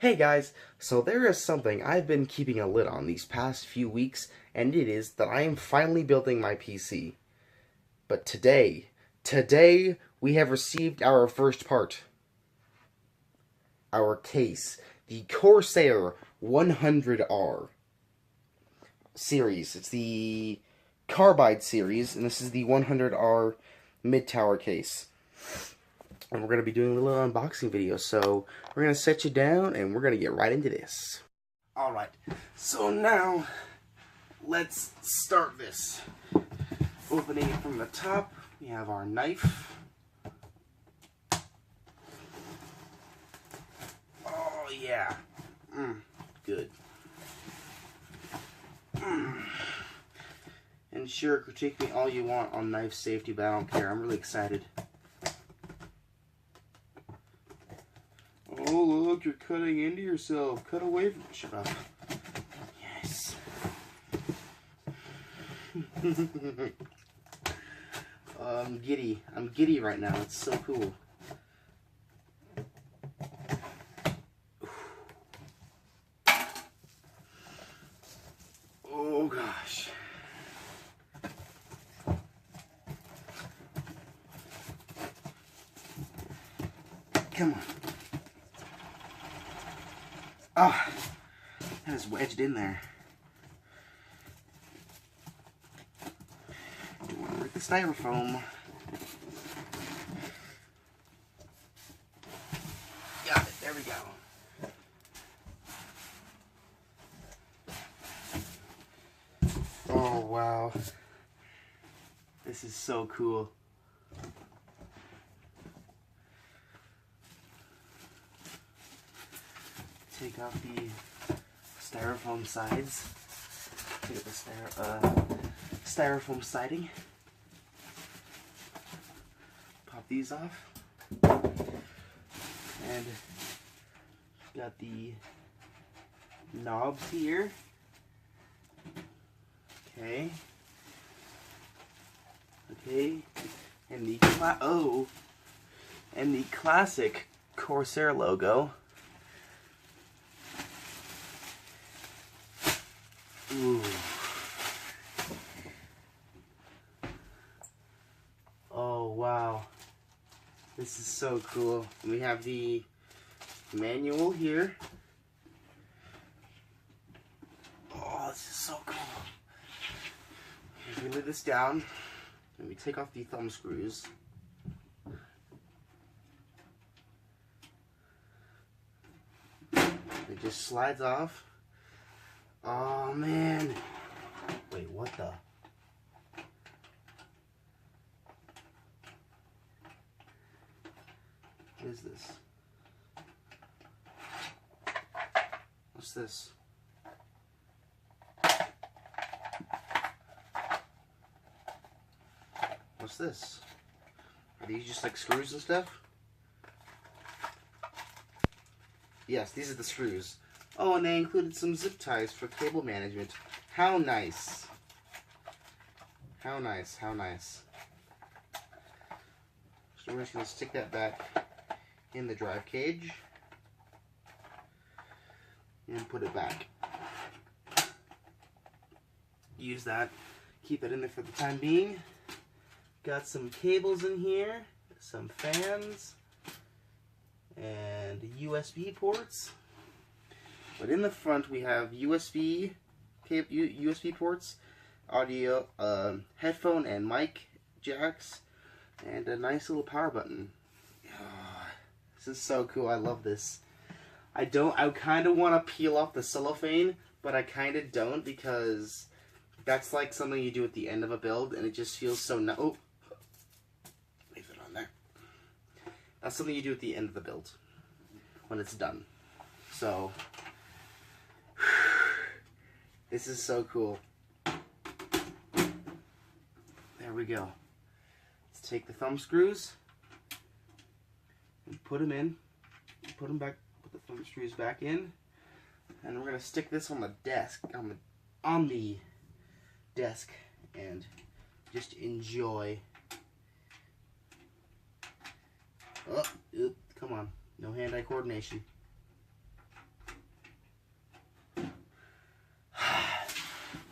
Hey guys, so there is something I've been keeping a lid on these past few weeks, and it is that I am finally building my PC. But today we have received our first part, our case, the Corsair 100R series. It's the Carbide series, and this is the 100R mid-tower case. And we're going to be doing a little unboxing video, so we're going to set you down and we're going to get right into this. Alright, so now let's start this. Opening it from the top, we have our knife. Oh yeah, good. And sure, critique me all you want on knife safety, but I don't care. I'm really excited. Oh, look, you're cutting into yourself. Cut away from... Shut up. Yes. I'm giddy. I'm giddy right now. It's so cool. Oh, gosh. Come on. Ah, that is wedged in there. Don't want to break the styrofoam. Got it. There we go. Oh, wow. This is so cool. Take off the styrofoam sides. Take out the styrofoam siding. Pop these off. And got the knobs here. Okay. Okay. And the classic Corsair logo. Ooh. Oh wow, this is so cool. We have the manual here. Oh, this is so cool. We lay this down and we take off the thumb screws. It just slides off. Oh man. Wait, what the? What is this? What's this? What's this? Are these just like screws and stuff? Yes, these are the screws. Oh, and they included some zip ties for cable management. How nice. How nice, how nice. So we're just going to stick that back in the drive cage. And put it back. Use that. Keep it in there for the time being. Got some cables in here. Some fans. And USB ports. But in the front we have USB ports, audio, headphone and mic jacks, and a nice little power button. Oh, this is so cool. I love this. I kind of want to peel off the cellophane, but I kind of don't because that's like something you do at the end of a build, and it just feels so oh, leave it on there. That's something you do at the end of the build when it's done. So. This is so cool. There we go. Let's take the thumb screws and put them in. Put them back. Put the thumb screws back in, and we're gonna stick this on the desk, on the desk, and just enjoy. Oh, come on! No hand-eye coordination.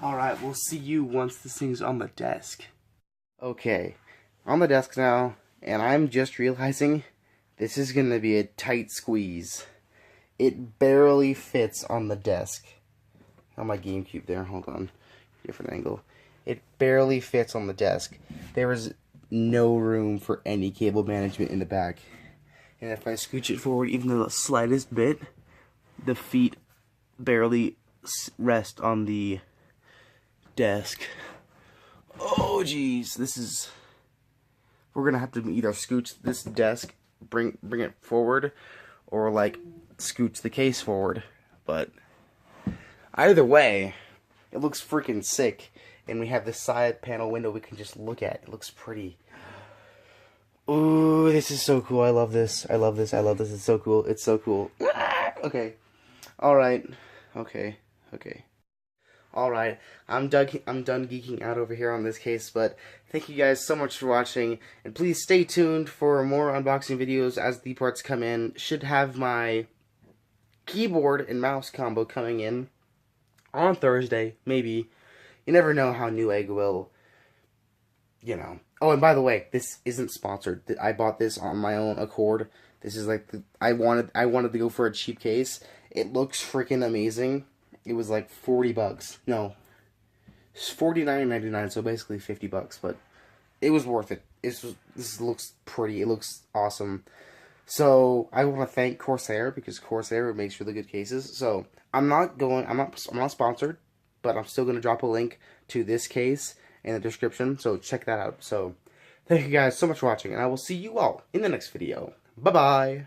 Alright, we'll see you once this thing's on the desk. Okay, on the desk now, and I'm just realizing this is going to be a tight squeeze. It barely fits on the desk. On my GameCube there, hold on. Different angle. It barely fits on the desk. There is no room for any cable management in the back. And if I scooch it forward even the slightest bit, the feet barely rest on the desk. Oh jeez, this is... We're gonna have to either scooch this desk, bring it forward, or like scooch the case forward. But either way, it looks freaking sick. And we have this side panel window we can just look at. It looks pretty. Ooh, this is so cool. I love this. I love this. I love this. It's so cool. It's so cool. Okay. Alright. Okay. Okay. Alright. I'm done geeking out over here on this case, but thank you guys so much for watching. And please stay tuned for more unboxing videos as the parts come in. Should have my keyboard and mouse combo coming in on Thursday, maybe. You never know how Newegg will, you know. Oh, and by the way, this isn't sponsored. I bought this on my own accord. This is like I wanted to go for a cheap case. It looks freaking amazing. It was like $40. No, it's $49.99. So basically $50. But it was worth it. This looks pretty. It looks awesome. So I want to thank Corsair because Corsair makes really good cases. So I'm not sponsored, but I'm still going to drop a link to this case in the description, so check that out. So, thank you guys so much for watching, and I will see you all in the next video. Bye-bye!